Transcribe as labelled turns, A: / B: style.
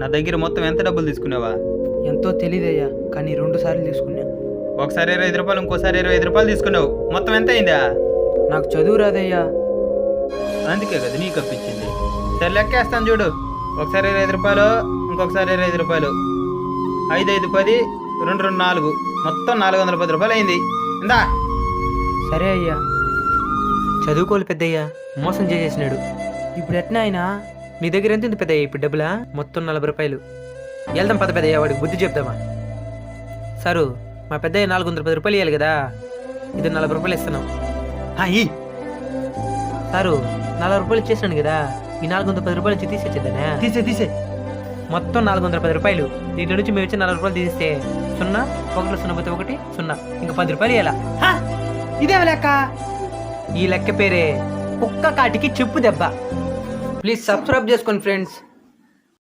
A: నా దగ్గర మొత్తం ఎంత డబ్బులు తీసుకున్నావా?
B: ఎంతో తెలియదయ్యా, కానీ 2 సార్లు తీసుకున్నా.
A: ఒకసారి 25 రూపాయలు, ఇంకోసారి 25 రూపాయలు తీసుకున్నావు. మొత్తం ఎంత అయిందా?
B: నాకు చదువు రాదయ్యా.
A: అందుకే కదా నీకు అప్పించింది. సరే లెక్కేస్తాను చూడు. ఒకసారి 25 రూపాయలు, ఇంకొకసారి 25 రూపాయలు, 5 5 10, 2 2 4, మొత్తం 410 రూపాయలు అయింది. ఇందా.
B: సరే అయ్యా.
C: చదువుకోవాలి పెద్దయ్యా, మోసం చేసేసినాడు.
B: ఇప్పుడు ఎట్నా అయినా
C: నీ దగ్గర ఎంత ఉంది పెద్దయ్యా ఇప్పుడు డబ్బులా? మొత్తం 40 రూపాయలు. వెళ్దాం పద పెద్దయ్యా, వాడికి బుద్ధి చెప్దామా. సారు, మా పెద్దయ్య 410 రూపాయలు ఇవ్వాలి కదా, ఇది 40 రూపాయలు ఇస్తున్నాం. సారు, 40 రూపాయలు ఇచ్చేసినాను కదా, ఈ 410 రూపాయలు నుంచి తీసేద్దానే.
A: తీసే
C: మొత్తం 410 రూపాయలు. దీంట్లో నుంచి మేము ఇచ్చే 40 రూపాయలు తీస్తే 0 1 0 పోతే 1 0, ఇంకా 10 రూపాయలు ఇవ్వాలా?
B: ఇదే లెక్క.
C: ఈ లెక్క పేరే కుక్క కాటికి చెప్పు దెబ్బ.
B: ప్లీజ్ సబ్స్క్రైబ్ చేసుకోండి ఫ్రెండ్స్.